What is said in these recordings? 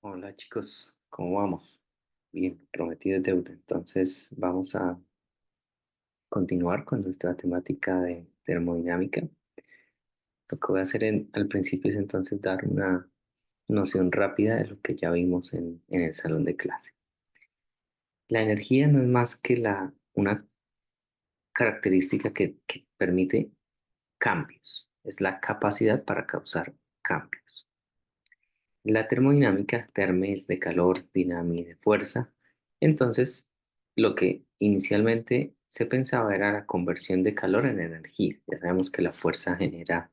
Hola chicos, ¿cómo vamos? Bien, prometido es deuda. Entonces vamos a continuar con nuestra temática de termodinámica. Lo que voy a hacer al principio es entonces dar una noción rápida de lo que ya vimos en el salón de clase. La energía no es más que una característica que permite cambios. Es la capacidad para causar cambios. La termodinámica, termes de calor, dinámica de fuerza. Entonces, lo que inicialmente se pensaba era la conversión de calor en energía. Ya sabemos que la fuerza genera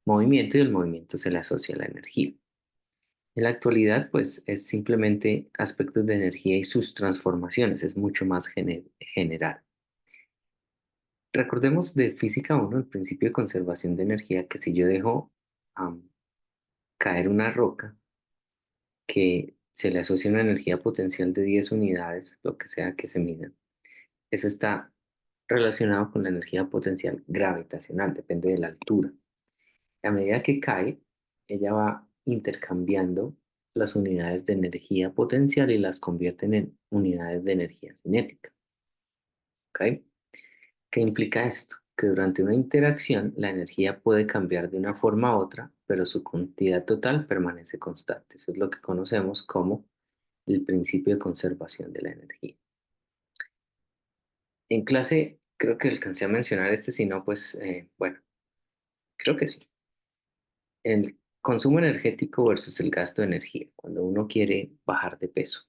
movimiento y el movimiento se le asocia a la energía. En la actualidad, pues es simplemente aspectos de energía y sus transformaciones, es mucho más general. Recordemos de física uno el principio de conservación de energía, que si yo dejo am, caer una roca, que se le asocia una energía potencial de 10 unidades, lo que sea que se mida. Eso está relacionado con la energía potencial gravitacional, depende de la altura. A medida que cae, ella va intercambiando las unidades de energía potencial y las convierte en unidades de energía cinética. ¿Ok? ¿Qué implica esto? Que durante una interacción la energía puede cambiar de una forma a otra, pero su cantidad total permanece constante. Eso es lo que conocemos como el principio de conservación de la energía. En clase creo que alcancé a mencionar este, si no, pues bueno, creo que sí. El consumo energético versus el gasto de energía, cuando uno quiere bajar de peso.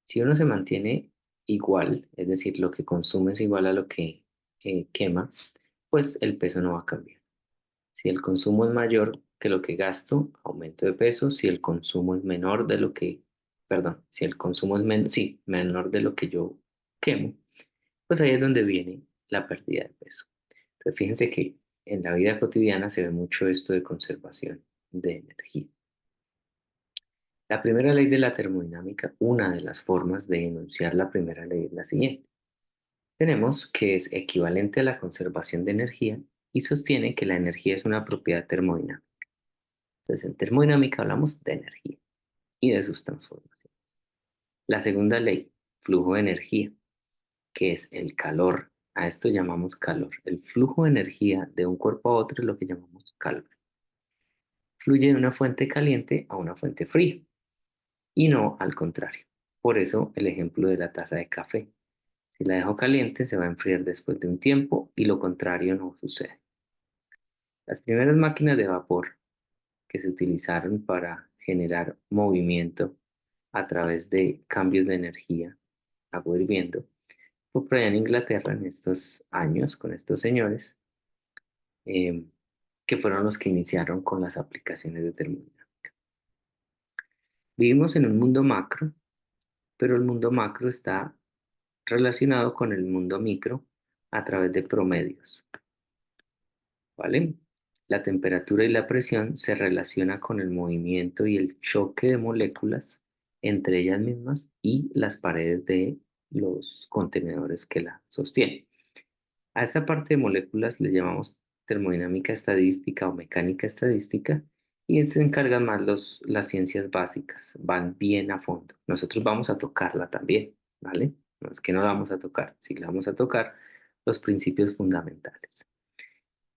Si uno se mantiene igual, es decir, lo que consume es igual a lo que quema, pues el peso no va a cambiar. Si el consumo es mayor que lo que gasto, aumento de peso. Si el consumo es menor de lo que, perdón, si el consumo es sí, menor de lo que yo quemo, pues ahí es donde viene la pérdida de peso. Entonces, fíjense que en la vida cotidiana se ve mucho esto de conservación de energía. La primera ley de la termodinámica, una de las formas de enunciar la primera ley es la siguiente. Tenemos que es equivalente a la conservación de energía y sostiene que la energía es una propiedad termodinámica. Entonces, en termodinámica hablamos de energía y de sus transformaciones. La segunda ley, flujo de energía, que es el calor. A esto llamamos calor. El flujo de energía de un cuerpo a otro es lo que llamamos calor. Fluye de una fuente caliente a una fuente fría y no al contrario. Por eso el ejemplo de la taza de café. Si la dejo caliente se va a enfriar después de un tiempo y lo contrario no sucede. Las primeras máquinas de vapor que se utilizaron para generar movimiento a través de cambios de energía, agua hirviendo, fue por allá en Inglaterra en estos años con estos señores, eh, que fueron los que iniciaron con las aplicaciones de termodinámica. Vivimos en un mundo macro, pero el mundo macro está relacionado con el mundo micro a través de promedios, ¿vale? La temperatura y la presión se relaciona con el movimiento y el choque de moléculas entre ellas mismas y las paredes de los contenedores que la sostienen. A esta parte de moléculas le llamamos termodinámica estadística o mecánica estadística y se encargan más las ciencias básicas, van bien a fondo. Nosotros vamos a tocarla también, ¿vale? No es que no la vamos a tocar, sí la vamos a tocar los principios fundamentales.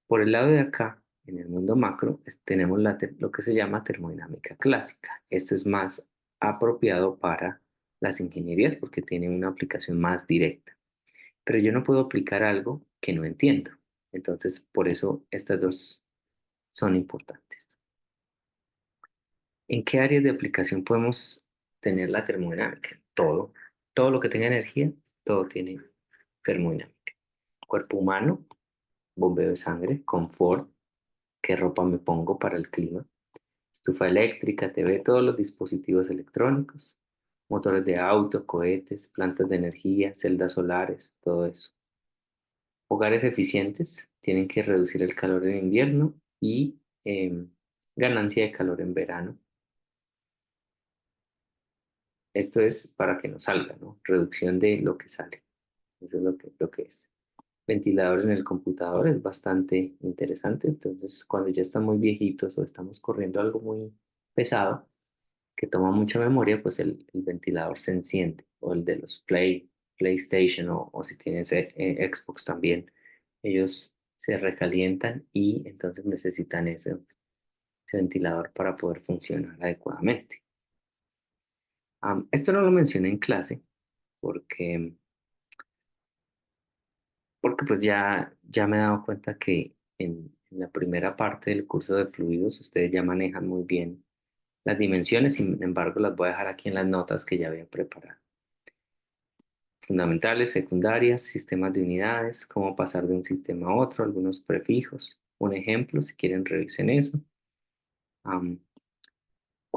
Por el lado de acá, en el mundo macro, tenemos lo que se llama termodinámica clásica. Esto es más apropiado para las ingenierías porque tiene una aplicación más directa. Pero yo no puedo aplicar algo que no entiendo. Entonces, por eso estas dos son importantes. ¿En qué áreas de aplicación podemos tener la termodinámica? Todo. Todo lo que tenga energía, todo tiene termodinámica. Cuerpo humano, bombeo de sangre, confort, qué ropa me pongo para el clima, estufa eléctrica, TV, todos los dispositivos electrónicos, motores de auto, cohetes, plantas de energía, celdas solares, todo eso. Hogares eficientes tienen que reducir el calor en invierno y ganancia de calor en verano. Esto es para que no salga, ¿no? Reducción de lo que sale. Eso es lo que es. Ventiladores en el computador es bastante interesante. Entonces, cuando ya están muy viejitos o estamos corriendo algo muy pesado, que toma mucha memoria, pues el ventilador se enciende, o el de los PlayStation, o si tienes Xbox también, ellos se recalientan y entonces necesitan ese ventilador para poder funcionar adecuadamente. Esto no lo mencioné en clase porque, porque pues ya me he dado cuenta que en la primera parte del curso de fluidos ustedes ya manejan muy bien las dimensiones, sin embargo las voy a dejar aquí en las notas que ya había preparado. Fundamentales, secundarias, sistemas de unidades, cómo pasar de un sistema a otro, algunos prefijos. Un ejemplo, si quieren revisen eso. Am,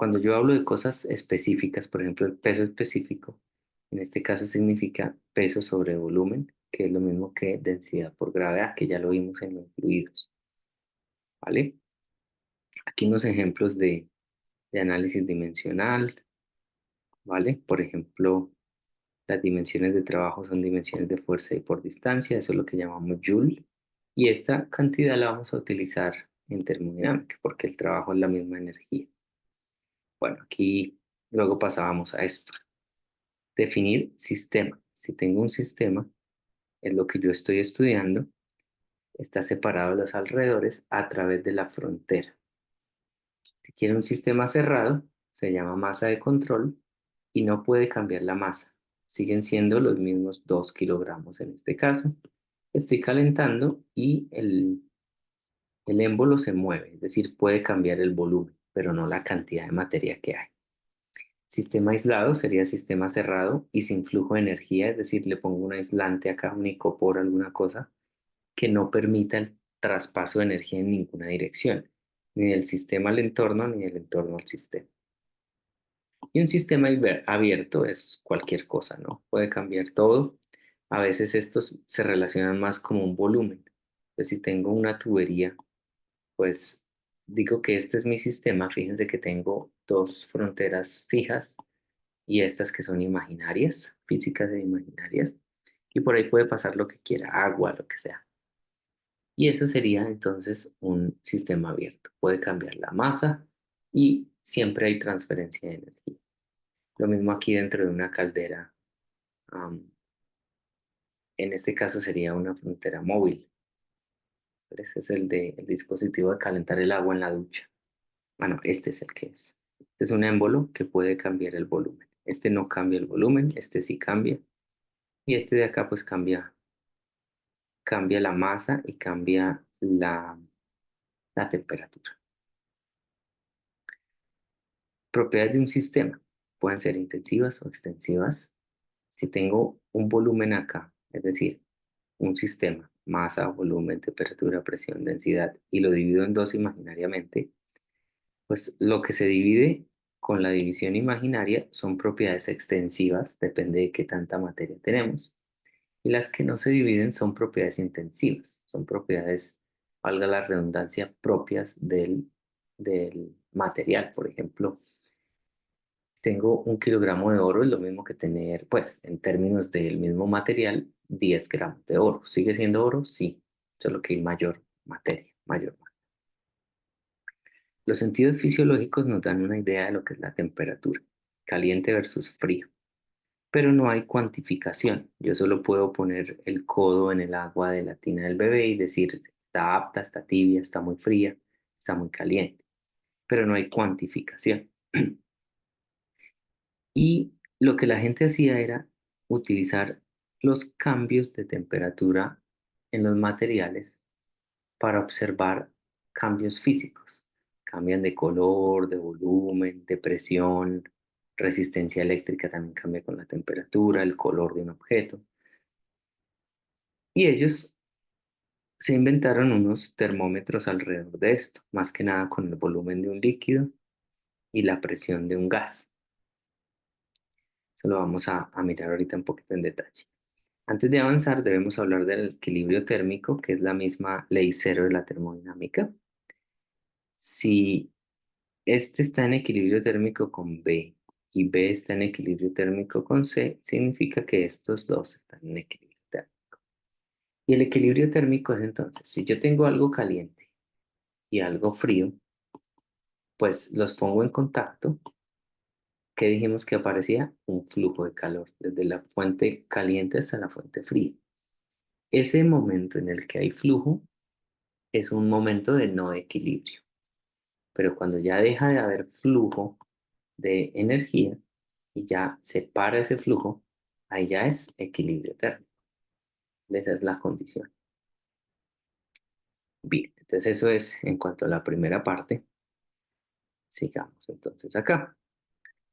Cuando yo hablo de cosas específicas, por ejemplo, el peso específico, en este caso significa peso sobre volumen, que es lo mismo que densidad por gravedad, que ya lo vimos en los fluidos, ¿vale? Aquí unos ejemplos de análisis dimensional, ¿vale? Por ejemplo, las dimensiones de trabajo son dimensiones de fuerza y por distancia, eso es lo que llamamos Joule, y esta cantidad la vamos a utilizar en termodinámica, porque el trabajo es la misma energía. Bueno, aquí luego pasábamos a esto. Definir sistema. Si tengo un sistema, es lo que yo estoy estudiando, está separado de los alrededores a través de la frontera. Si quiero un sistema cerrado, se llama masa de control y no puede cambiar la masa. Siguen siendo los mismos 2 kilogramos en este caso. Estoy calentando y el émbolo se mueve, es decir, puede cambiar el volumen, pero no la cantidad de materia que hay. Sistema aislado sería sistema cerrado y sin flujo de energía, es decir, le pongo un aislante acá, un icopor, alguna cosa, que no permita el traspaso de energía en ninguna dirección, ni del sistema al entorno, ni del entorno al sistema. Y un sistema abierto es cualquier cosa, ¿no? Puede cambiar todo. A veces estos se relacionan más como un volumen. Pues si tengo una tubería, pues digo que este es mi sistema. Fíjense que tengo dos fronteras fijas y estas que son imaginarias, físicas e imaginarias. Y por ahí puede pasar lo que quiera, agua, lo que sea. Y eso sería entonces un sistema abierto. Puede cambiar la masa y siempre hay transferencia de energía. Lo mismo aquí dentro de una caldera. am, en este caso sería una frontera móvil. Ese es el dispositivo de calentar el agua en la ducha. Bueno, este es el que es. Este es un émbolo que puede cambiar el volumen. Este no cambia el volumen, este sí cambia. Y este de acá pues cambia la masa y cambia la temperatura. Propiedades de un sistema pueden ser intensivas o extensivas. Si tengo un volumen acá, es decir, un sistema, masa, volumen, temperatura, presión, densidad, y lo divido en dos imaginariamente, pues lo que se divide con la división imaginaria son propiedades extensivas, depende de qué tanta materia tenemos, y las que no se dividen son propiedades intensivas, son propiedades, valga la redundancia, propias del material. Por ejemplo, tengo 1 kilogramo de oro, es lo mismo que tener, pues, en términos del mismo material, 10 gramos de oro. ¿Sigue siendo oro? Sí, solo que hay mayor materia, mayor masa. Los sentidos fisiológicos nos dan una idea de lo que es la temperatura, caliente versus frío, pero no hay cuantificación. Yo solo puedo poner el codo en el agua de la tina del bebé y decir, está apta, está tibia, está muy fría, está muy caliente, pero no hay cuantificación. Y lo que la gente hacía era utilizar los cambios de temperatura en los materiales para observar cambios físicos. Cambian de color, de volumen, de presión, resistencia eléctrica también cambia con la temperatura, el color de un objeto. Y ellos se inventaron unos termómetros alrededor de esto, más que nada con el volumen de un líquido y la presión de un gas. Eso lo vamos a mirar ahorita un poquito en detalle. Antes de avanzar, debemos hablar del equilibrio térmico, que es la misma ley cero de la termodinámica. Si este está en equilibrio térmico con B y B está en equilibrio térmico con C, significa que estos dos están en equilibrio térmico. Y el equilibrio térmico es entonces, si yo tengo algo caliente y algo frío, pues los pongo en contacto ¿qué dijimos que aparecía? Un flujo de calor, desde la fuente caliente hasta la fuente fría. Ese momento en el que hay flujo es un momento de no equilibrio, pero cuando ya deja de haber flujo de energía y ya se para ese flujo, ahí ya es equilibrio térmico. Esa es la condición. Bien, entonces eso es en cuanto a la primera parte. Sigamos entonces acá.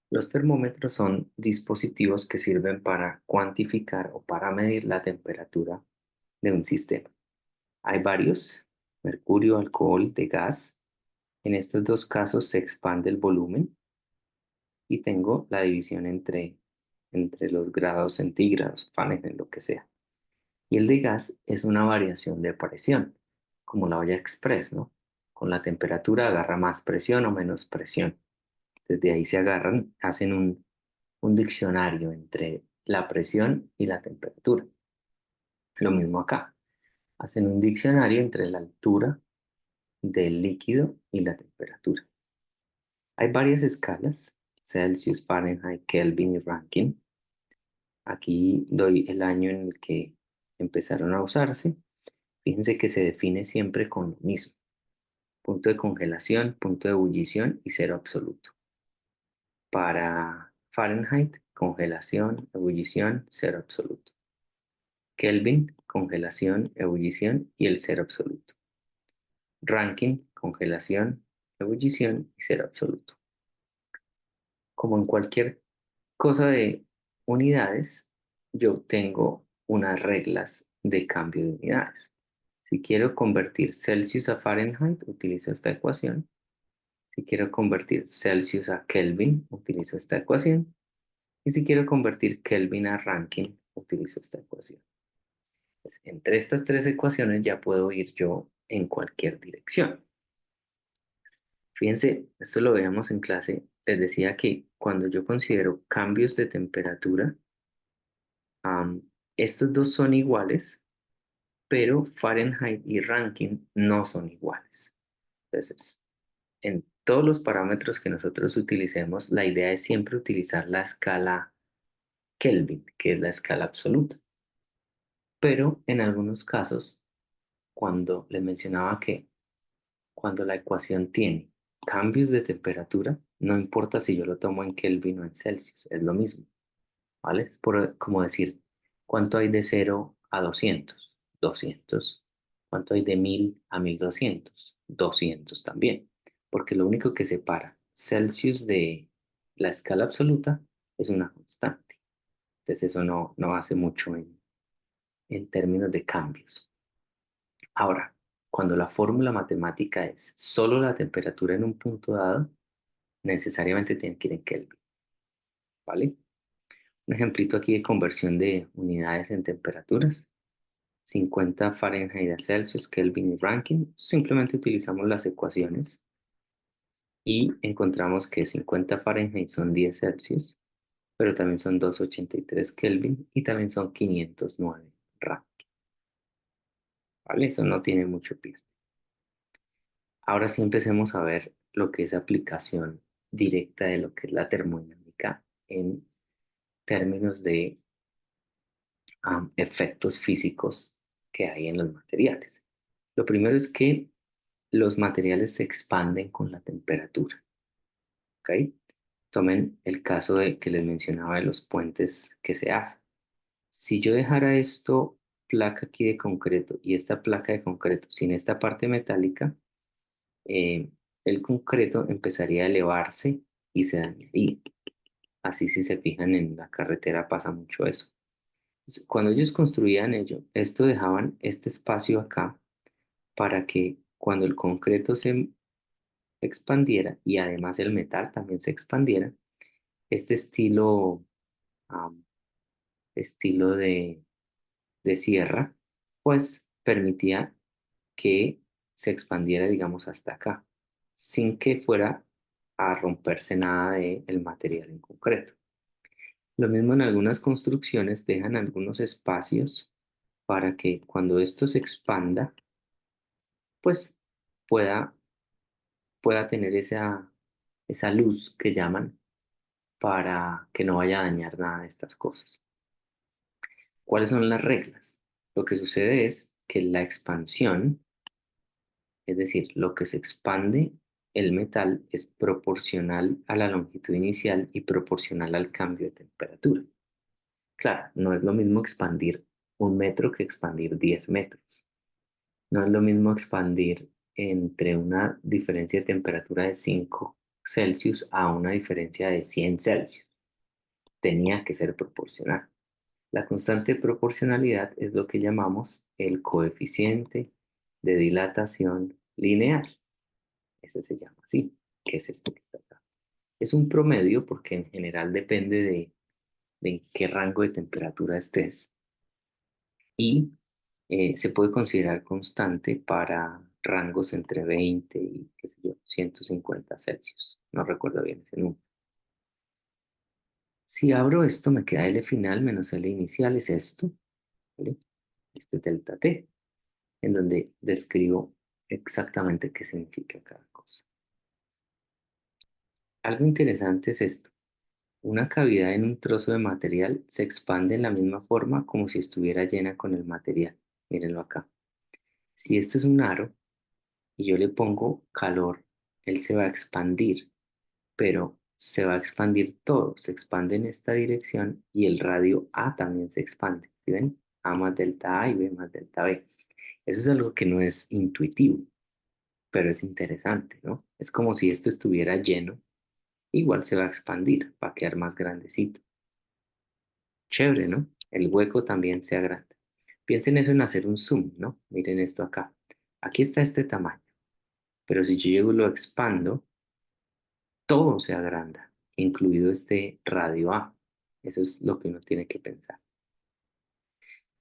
Los termómetros son dispositivos que sirven para cuantificar o para medir la temperatura de un sistema. Hay varios: mercurio, alcohol, de gas. En estos dos casos se expande el volumen y tengo la división entre los grados centígrados, Fahrenheit, lo que sea. Y el de gas es una variación de presión, como la olla express, ¿no? Con la temperatura agarra más presión o menos presión. Desde ahí se agarran, hacen un diccionario entre la presión y la temperatura. Lo mismo acá, hacen un diccionario entre la altura del líquido y la temperatura. Hay varias escalas: Celsius, Fahrenheit, Kelvin y Rankine. Aquí doy el año en el que empezaron a usarse. Fíjense que se define siempre con lo mismo: punto de congelación, punto de ebullición y cero absoluto. Para Fahrenheit, congelación, ebullición, cero absoluto. Kelvin, congelación, ebullición y el cero absoluto. Rankine, congelación, ebullición y cero absoluto. Como en cualquier cosa de unidades, yo tengo unas reglas de cambio de unidades. Si quiero convertir Celsius a Fahrenheit, utilizo esta ecuación. Si quiero convertir Celsius a Kelvin, utilizo esta ecuación. Y si quiero convertir Kelvin a Rankine, utilizo esta ecuación. Pues, entre estas tres ecuaciones ya puedo ir yo en cualquier dirección. Fíjense, esto lo veíamos en clase. Les decía que cuando yo considero cambios de temperatura, am, estos dos son iguales, pero Fahrenheit y Rankine no son iguales. Entonces, en todos los parámetros que nosotros utilicemos, la idea es siempre utilizar la escala Kelvin, que es la escala absoluta. Pero en algunos casos, cuando les mencionaba que cuando la ecuación tiene cambios de temperatura, no importa si yo lo tomo en Kelvin o en Celsius, es lo mismo, ¿vale? Es como decir, ¿cuánto hay de 0 a 200? 200. ¿Cuánto hay de 1000 a 1200? 200 también, porque lo único que separa Celsius de la escala absoluta es una constante. Entonces eso no hace mucho en términos de cambios. Ahora, cuando la fórmula matemática es solo la temperatura en un punto dado, necesariamente tiene que ir en Kelvin, ¿vale? Un ejemplito aquí de conversión de unidades en temperaturas: 50 Fahrenheit a Celsius, Kelvin y Rankine. Simplemente utilizamos las ecuaciones y encontramos que 50 Fahrenheit son 10 Celsius, pero también son 283 Kelvin y también son 509 Rankine, ¿vale? Eso no tiene mucho pierde. Ahora sí empecemos a ver lo que es aplicación directa de lo que es la termodinámica en términos de efectos físicos que hay en los materiales. Lo primero es que los materiales se expanden con la temperatura, ¿ok? Tomen el caso de que les mencionaba de los puentes que se hacen. Si yo dejara esto, placa aquí de concreto, y esta placa de concreto sin esta parte metálica, eh, el concreto empezaría a elevarse y se dañaría. Así, si se fijan, en la carretera pasa mucho eso. Cuando ellos construían esto dejaban este espacio acá para que cuando el concreto se expandiera y además el metal también se expandiera, este am, estilo de sierra, pues permitía que se expandiera, digamos, hasta acá, sin que fuera a romperse nada del material en concreto. Lo mismo en algunas construcciones dejan algunos espacios para que cuando esto se expanda, pues pueda, pueda tener esa luz que llaman, para que no vaya a dañar nada de estas cosas. ¿Cuáles son las reglas? Lo que sucede es que la expansión, es decir, lo que se expande el metal es proporcional a la longitud inicial y proporcional al cambio de temperatura. Claro, no es lo mismo expandir 1 metro que expandir 10 metros. No es lo mismo expandir entre una diferencia de temperatura de 5 Celsius a una diferencia de 100 Celsius. Tenía que ser proporcional. La constante de proporcionalidad es lo que llamamos el coeficiente de dilatación lineal. Ese se llama así. ¿Qué es esto que está acá? Es un promedio porque en general depende de en qué rango de temperatura estés y se puede considerar constante para rangos entre 20 y, qué sé yo, 150 Celsius. No recuerdo bien ese número. Si abro esto, me queda L final menos L inicial, es esto, ¿vale? Este es delta T, en donde describo exactamente qué significa cada cosa. Algo interesante es esto. Una cavidad en un trozo de material se expande en la misma forma como si estuviera llena con el material. Mírenlo acá. Si esto es un aro y yo le pongo calor, él se va a expandir, pero se va a expandir todo. Se expande en esta dirección y el radio A también se expande. ¿Sí ven? A más delta A y B más delta B. Eso es algo que no es intuitivo, pero es interesante, ¿no? Es como si esto estuviera lleno, igual se va a expandir, va a quedar más grandecito. Chévere, ¿no? El hueco también se agranda. Piensen eso en hacer un zoom, ¿no? Miren esto acá. Aquí está este tamaño, pero si yo llego y lo expando, todo se agranda, incluido este radio A. Eso es lo que uno tiene que pensar.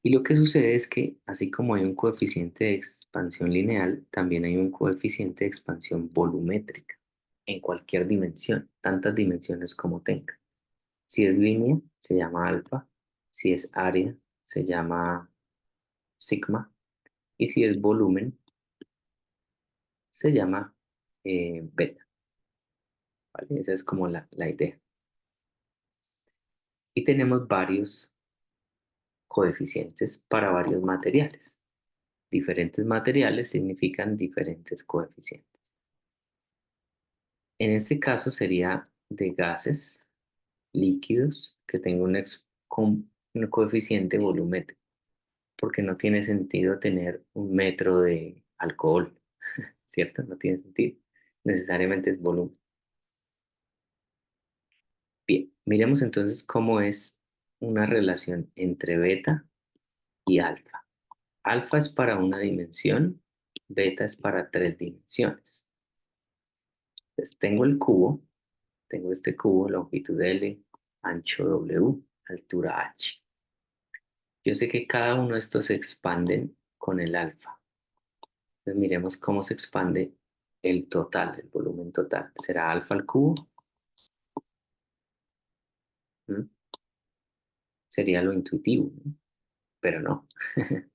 Y lo que sucede es que, así como hay un coeficiente de expansión lineal, también hay un coeficiente de expansión volumétrica en cualquier dimensión, tantas dimensiones como tenga. Si es línea, se llama alfa. Si es área, se llama sigma. Y si es volumen, se llama beta. ¿Vale? Esa es como la idea. Y tenemos varios coeficientes para varios materiales. Diferentes materiales significan diferentes coeficientes. En este caso sería de gases, líquidos, que tenga un coeficiente volumétrico, porque no tiene sentido tener 1 metro de alcohol, ¿cierto? No tiene sentido. Necesariamente es volumen. Bien, miremos entonces cómo es una relación entre beta y alfa. Alfa es para una dimensión, beta es para 3 dimensiones. Entonces tengo el cubo, tengo este cubo, longitud L, ancho W, altura H. Yo sé que cada uno de estos se expanden con el alfa. Entonces miremos cómo se expande el total, el volumen total. ¿Será alfa al cubo? ¿Mm? Sería lo intuitivo, ¿no? Pero no. Entonces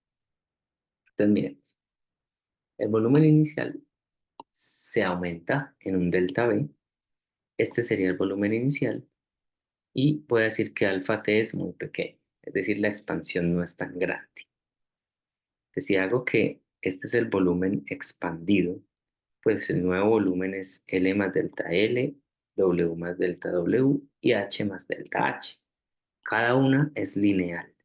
miremos. El volumen inicial se aumenta en un delta V. Este sería el volumen inicial. Y voy a decir que alfa t es muy pequeño. Es decir, la expansión no es tan grande. Entonces, si hago que este es el volumen expandido, pues el nuevo volumen es L más delta L, W más delta W y H más delta H. Cada una es lineal.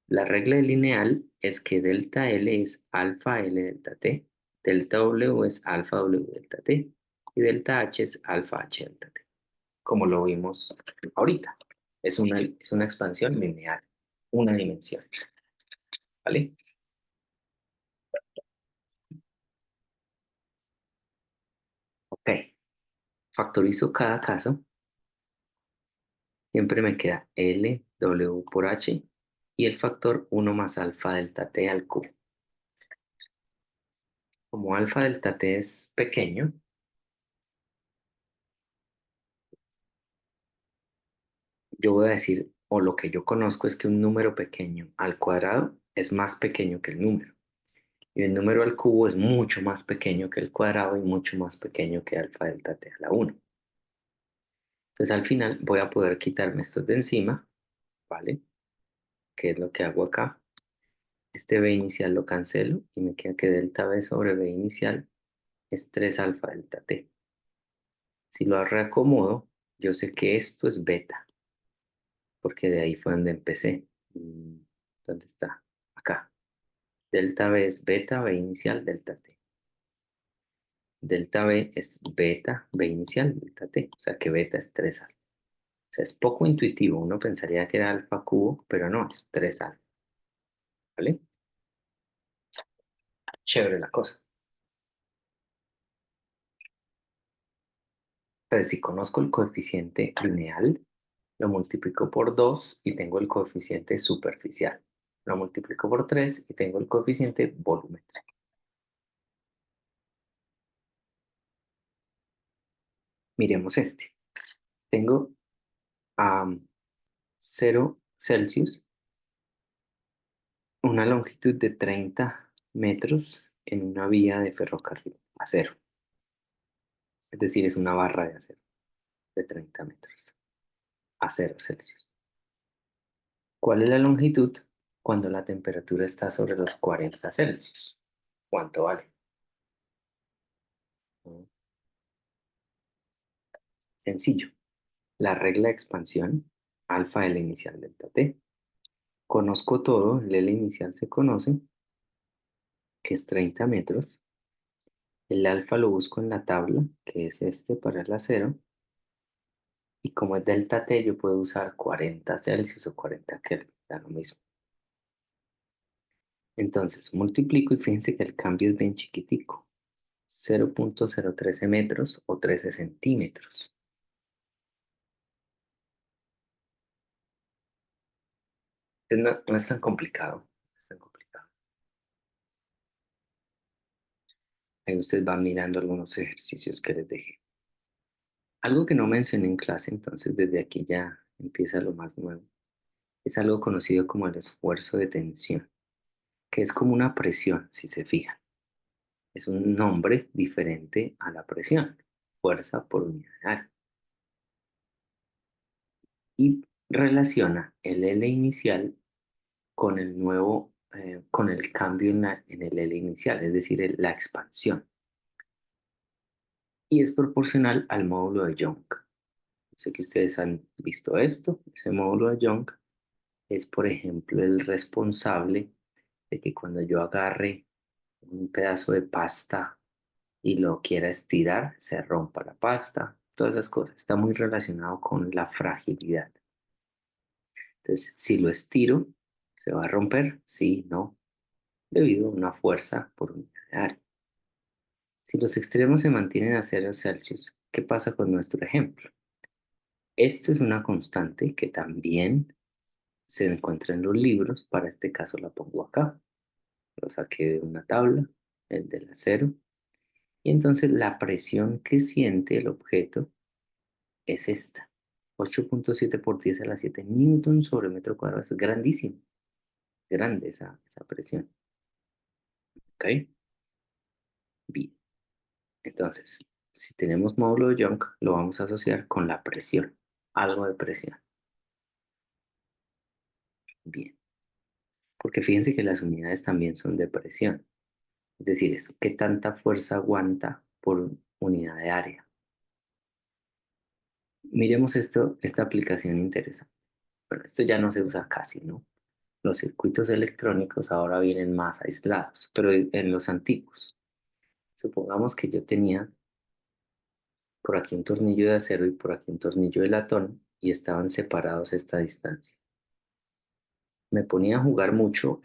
La regla de lineal es que delta L es alfa L delta T, delta W es alfa W delta T y delta H es alfa H delta T, como lo vimos ahorita. Es una expansión lineal, una dimensión, ¿vale? Ok, factorizo cada caso. Siempre me queda L, W por H y el factor 1 más alfa delta T al cubo. Como alfa delta T es pequeño, yo voy a decir, o lo que yo conozco es que un número pequeño al cuadrado es más pequeño que el número. Y el número al cubo es mucho más pequeño que el cuadrado y mucho más pequeño que alfa delta T a la 1. Entonces al final voy a poder quitarme estos de encima, ¿vale? ¿Qué es lo que hago acá? Este B inicial lo cancelo y me queda que delta B sobre B inicial es 3 alfa delta T. Si lo reacomodo, yo sé que esto es beta, porque de ahí fue donde empecé. ¿Dónde está? Acá. Delta B es beta B inicial delta T. Delta B es beta B inicial delta T. O sea que beta es 3 alfa. O sea, es poco intuitivo. Uno pensaría que era alfa cubo, pero no, es 3 alfa. ¿Vale? Chévere la cosa. Entonces, si conozco el coeficiente lineal, lo multiplico por 2 y tengo el coeficiente superficial. Lo multiplico por 3 y tengo el coeficiente volumétrico. Miremos este. Tengo a 0 Celsius una longitud de 30 metros en una vía de ferrocarril, acero. Es decir, es una barra de acero de 30 metros, a 0 Celsius. ¿Cuál es la longitud cuando la temperatura está sobre los 40 Celsius? ¿Cuánto vale? Mm, Sencillo. La regla de expansión, alfa L inicial delta T. Conozco todo, el L inicial se conoce, que es 30 metros. El alfa lo busco en la tabla, que es este para el acero. Y como es delta T, yo puedo usar 40 Celsius o 40 Kelvin, da lo mismo. Entonces, multiplico y fíjense que el cambio es bien chiquitico. 0,013 metros o 13 centímetros. No, no es tan complicado. No es tan complicado. Ahí ustedes van mirando algunos ejercicios que les dejé. Algo que no mencioné en clase, entonces desde aquí ya empieza lo más nuevo. Es algo conocido como el esfuerzo de tensión, que es como una presión, si se fijan. Es un nombre diferente a la presión, fuerza por unidad de área. Y relaciona el L inicial con el nuevo, con el cambio en el L inicial, es decir, la expansión. Y es proporcional al módulo de Young. Sé que ustedes han visto esto. Ese módulo de Young es, por ejemplo, el responsable de que cuando yo agarre un pedazo de pasta y lo quiera estirar, se rompa la pasta, todas esas cosas. Está muy relacionado con la fragilidad. Entonces, si lo estiro, ¿se va a romper? Sí, no, debido a una fuerza por unidad de área. Si los extremos se mantienen a 0 Celsius, ¿qué pasa con nuestro ejemplo? Esto es una constante que también se encuentra en los libros, para este caso la pongo acá. Lo saqué de una tabla, el del acero, y entonces la presión que siente el objeto es esta. 8,7 por 10 a la 7 newton sobre metro cuadrado. Es grandísimo, grande esa presión. ¿Ok? Bien. Entonces, si tenemos módulo de Young, lo vamos a asociar con la presión. Algo de presión. Bien. Porque fíjense que las unidades también son de presión. Es decir, es qué tanta fuerza aguanta por unidad de área. Miremos esto, esta aplicación interesante. Bueno, esto ya no se usa casi, ¿no? Los circuitos electrónicos ahora vienen más aislados, pero en los antiguos. Supongamos que yo tenía por aquí un tornillo de acero y por aquí un tornillo de latón y estaban separados esta distancia. Me ponía a jugar mucho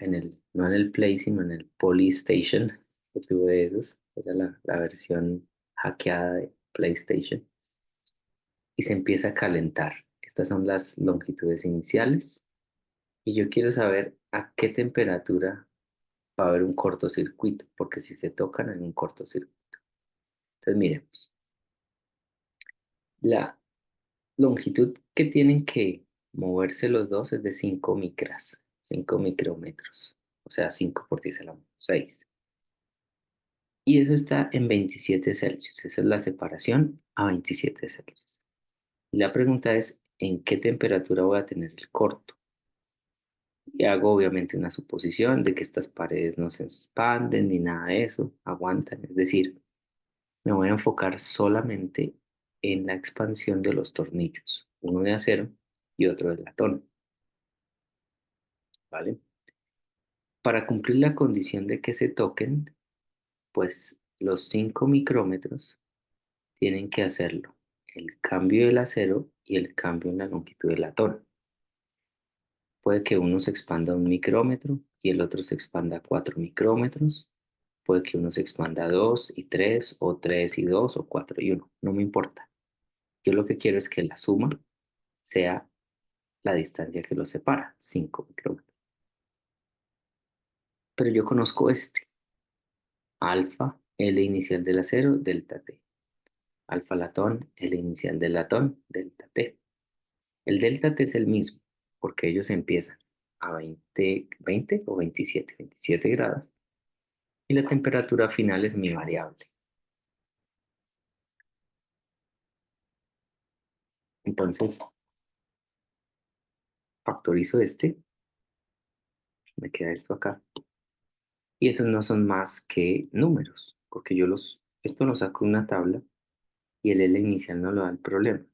no en el Play, sino en el Polystation, que tuve de esos, era la versión hackeada de PlayStation, y se empieza a calentar. Estas son las longitudes iniciales, y yo quiero saber a qué temperatura va a haber un cortocircuito, porque si se tocan en un cortocircuito. Entonces miremos, la longitud que tienen que moverse los dos es de 5 micras, 5 micrómetros, o sea, 5 por 10 a la 6. Y eso está en 27 Celsius. Esa es la separación a 27 Celsius. Y la pregunta es, ¿en qué temperatura voy a tener el corto? Y hago obviamente una suposición de que estas paredes no se expanden ni nada de eso, aguantan. Es decir, me voy a enfocar solamente en la expansión de los tornillos, uno de acero y otro de latón, ¿vale? Para cumplir la condición de que se toquen, pues los 5 micrómetros tienen que hacerlo el cambio del acero y el cambio en la longitud del latón. Puede que uno se expanda 1 micrómetro y el otro se expanda 4 micrómetros. Puede que uno se expanda 2 y 3 o 3 y 2 o 4 y 1. No me importa. Yo lo que quiero es que la suma sea la distancia que los separa, 5 micrómetros. Pero yo conozco este, alfa, L inicial del acero, delta T. Alfa latón, L inicial del latón, delta T. El delta T es el mismo, porque ellos empiezan a 20 o 27 grados, y la temperatura final es mi variable. Entonces, factorizo este, me queda esto acá, y esos no son más que números, porque esto lo saco de una tabla y el L inicial no lo da el problema,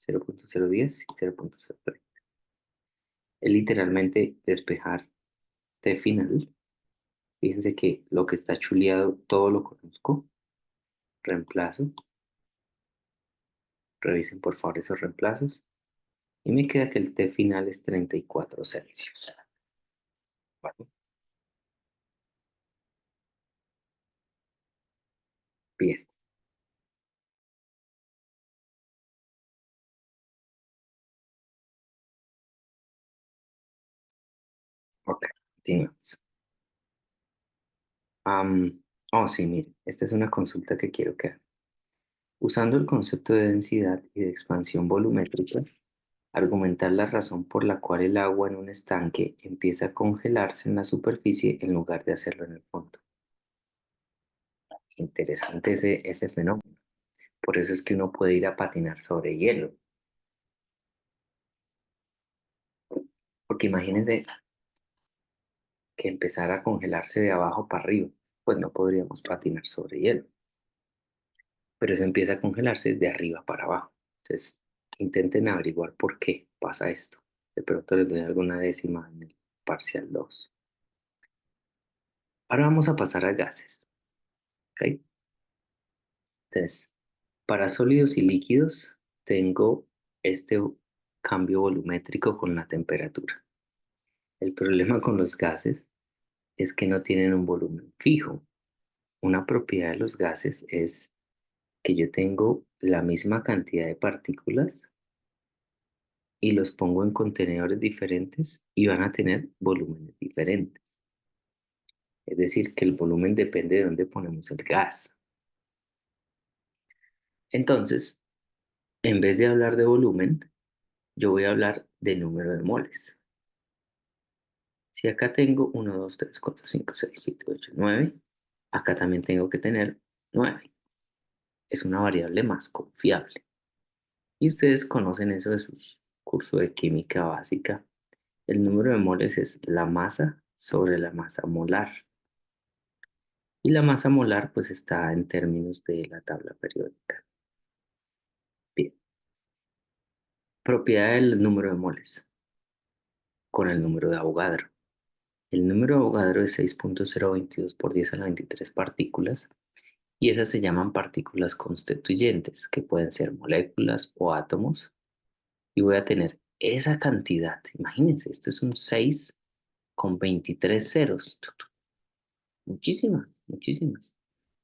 0.010 y 0.03. Es literalmente despejar T final. Fíjense que lo que está chuleado todo lo conozco. Reemplazo. Revisen por favor esos reemplazos. Y me queda que el T final es 34 Celsius. ¿Vale? Bien. Ok. Continuamos. Oh, sí, mire. Esta es una consulta que quiero que haga. Usando el concepto de densidad y de expansión volumétrica, argumentar la razón por la cual el agua en un estanque empieza a congelarse en la superficie en lugar de hacerlo en el fondo. Interesante ese fenómeno. Por eso es que uno puede ir a patinar sobre hielo. Porque imagínense que empezara a congelarse de abajo para arriba. Pues no podríamos patinar sobre hielo. Pero eso empieza a congelarse de arriba para abajo. Entonces, intenten averiguar por qué pasa esto. De pronto les doy alguna décima en el parcial 2. Ahora vamos a pasar a gases. ¿Ok? Entonces, para sólidos y líquidos tengo este cambio volumétrico con la temperatura. El problema con los gases es que no tienen un volumen fijo. Una propiedad de los gases es que yo tengo la misma cantidad de partículas y los pongo en contenedores diferentes y van a tener volúmenes diferentes. Es decir, que el volumen depende de dónde ponemos el gas. Entonces, en vez de hablar de volumen, yo voy a hablar de número de moles. Si acá tengo 1, 2, 3, 4, 5, 6, 7, 8, 9, acá también tengo que tener 9. Es una variable más confiable. Y ustedes conocen eso de sus cursos de química básica. El número de moles es la masa sobre la masa molar. Y la masa molar pues está en términos de la tabla periódica. Bien, propiedad del número de moles con el número de Avogadro. El número de Avogadro es 6.022 por 10 a la 23 partículas y esas se llaman partículas constituyentes, que pueden ser moléculas o átomos. Y voy a tener esa cantidad. Imagínense, esto es un 6 con 23 ceros. Muchísimas, muchísimas.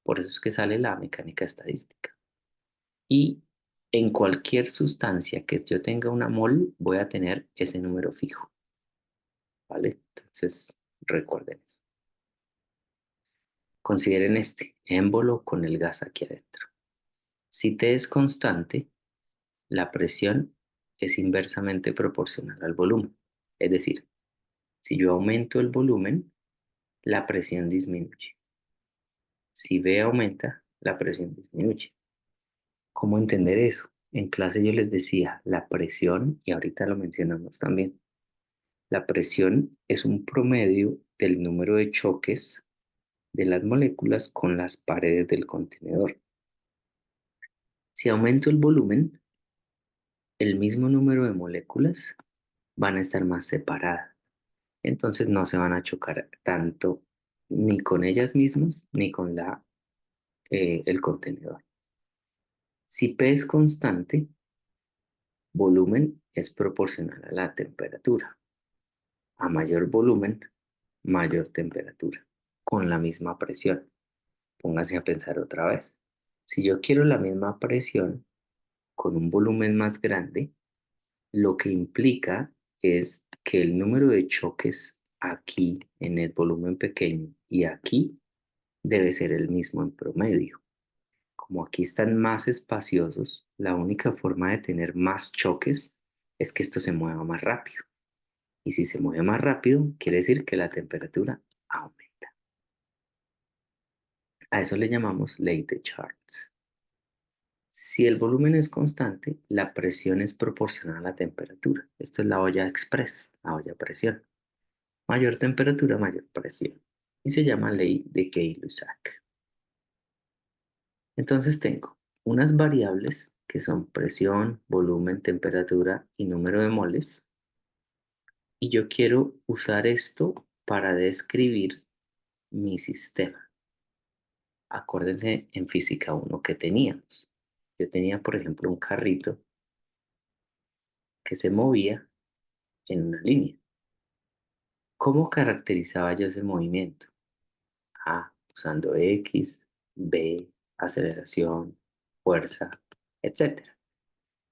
Por eso es que sale la mecánica estadística. Y en cualquier sustancia que yo tenga una mol, voy a tener ese número fijo, ¿vale? Entonces, recuerden eso. Consideren este émbolo con el gas aquí adentro. Si T es constante, la presión es inversamente proporcional al volumen. Es decir, si yo aumento el volumen, la presión disminuye. Si V aumenta, la presión disminuye. ¿Cómo entender eso? En clase yo les decía la presión, y ahorita lo mencionamos también, la presión es un promedio del número de choques de las moléculas con las paredes del contenedor. Si aumento el volumen, el mismo número de moléculas van a estar más separadas. Entonces no se van a chocar tanto ni con ellas mismas ni con el contenedor. Si P es constante, volumen es proporcional a la temperatura. A mayor volumen, mayor temperatura, con la misma presión. Póngase a pensar otra vez. Si yo quiero la misma presión con un volumen más grande, lo que implica es que el número de choques aquí en el volumen pequeño y aquí debe ser el mismo en promedio. Como aquí están más espaciosos, la única forma de tener más choques es que esto se mueva más rápido. Y si se mueve más rápido, quiere decir que la temperatura aumenta. A eso le llamamos ley de Charles. Si el volumen es constante, la presión es proporcional a la temperatura. Esto es la olla express, la olla a presión. Mayor temperatura, mayor presión. Y se llama ley de Gay-Lussac. Entonces tengo unas variables que son presión, volumen, temperatura y número de moles. Y yo quiero usar esto para describir mi sistema. Acuérdense en física uno que teníamos. Yo tenía, por ejemplo, un carrito que se movía en una línea. ¿Cómo caracterizaba yo ese movimiento? A, usando X, B, aceleración, fuerza, etcétera.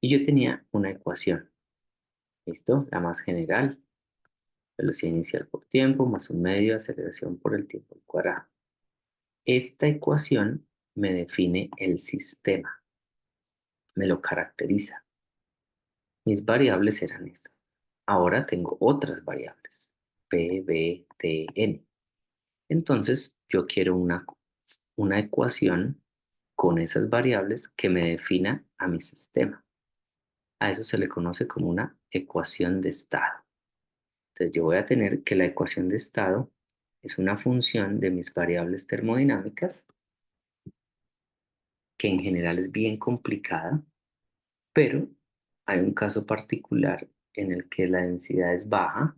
Y yo tenía una ecuación, ¿listo? La más general, velocidad inicial por tiempo más un medio de aceleración por el tiempo al cuadrado. Esta ecuación me define el sistema, me lo caracteriza. Mis variables eran estas. Ahora tengo otras variables, P, B, T, N. Entonces, yo quiero una ecuación con esas variables que me defina a mi sistema. A eso se le conoce como una ecuación de estado. Entonces, yo voy a tener que la ecuación de estado es una función de mis variables termodinámicas, que en general es bien complicada, pero hay un caso particular en el que la densidad es baja,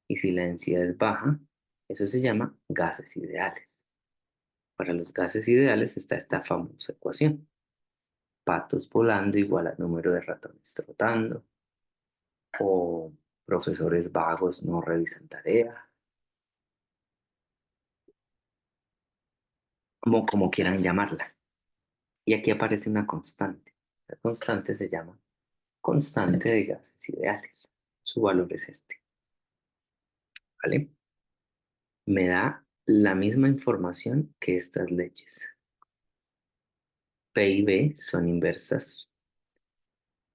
y si la densidad es baja, eso se llama gases ideales. Para los gases ideales está esta famosa ecuación. Patos volando igual al número de ratones trotando, o profesores vagos no revisan tarea, como quieran llamarla. Y aquí aparece una constante. La constante se llama constante de gases ideales. Su valor es este, ¿vale? Me da la misma información que estas leyes. P y B son inversas,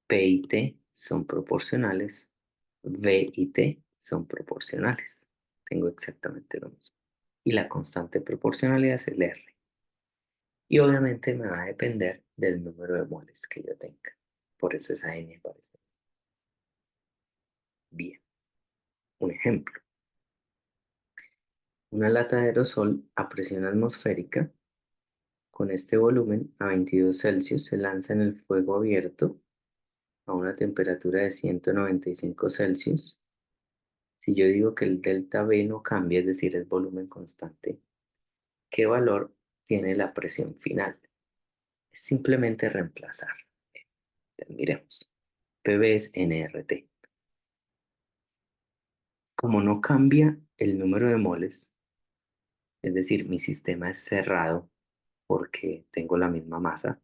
P y T son proporcionales, V y T son proporcionales. Tengo exactamente lo mismo. Y la constante de proporcionalidad es el R. Y obviamente me va a depender del número de moles que yo tenga. Por eso esa N aparece. Bien, un ejemplo. Una lata de aerosol a presión atmosférica con este volumen a 22 Celsius se lanza en el fuego abierto a una temperatura de 195 Celsius. Si yo digo que el delta V no cambia, es decir, es volumen constante, ¿qué valor tiene la presión final? Es simplemente reemplazar. Miremos. PV es nRT. Como no cambia el número de moles, es decir, mi sistema es cerrado porque tengo la misma masa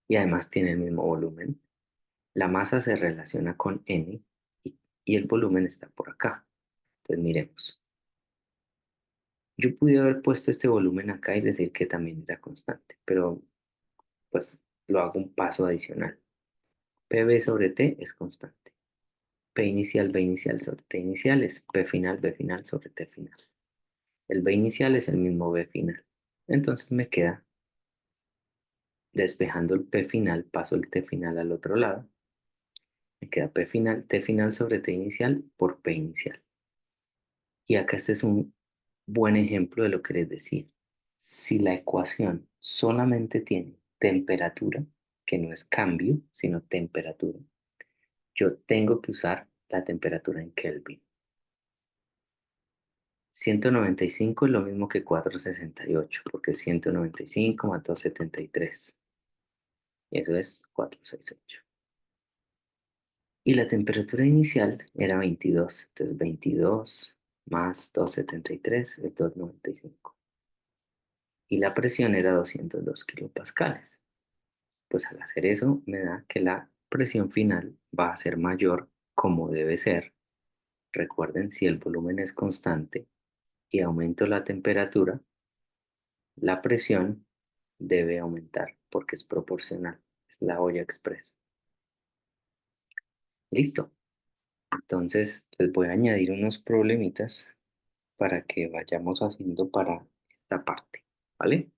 y además tiene el mismo volumen, la masa se relaciona con N y el volumen está por acá. Entonces miremos. Yo pude haber puesto este volumen acá y decir que también era constante, pero pues lo hago un paso adicional. PV sobre T es constante. B inicial sobre T inicial es B final sobre T final. El B inicial es el mismo B final. Entonces me queda Despejando el P final, paso el T final al otro lado. Me queda P final, T final sobre T inicial por P inicial. Y acá este es un buen ejemplo de lo que les decía. Si la ecuación solamente tiene temperatura, que no es cambio, sino temperatura, yo tengo que usar la temperatura en Kelvin. 195 es lo mismo que 468, porque es 195 más 273. Eso es 468. Y la temperatura inicial era 22. Entonces 22 más 273 es 295. Y la presión era 202 kilopascales. Pues al hacer eso me da que la presión final va a ser mayor como debe ser. Recuerden, si el volumen es constante y aumento la temperatura, la presión debe aumentar porque es proporcional. Es la olla express. Listo. Entonces les voy a añadir unos problemitas para que vayamos haciendo para esta parte. ¿Vale?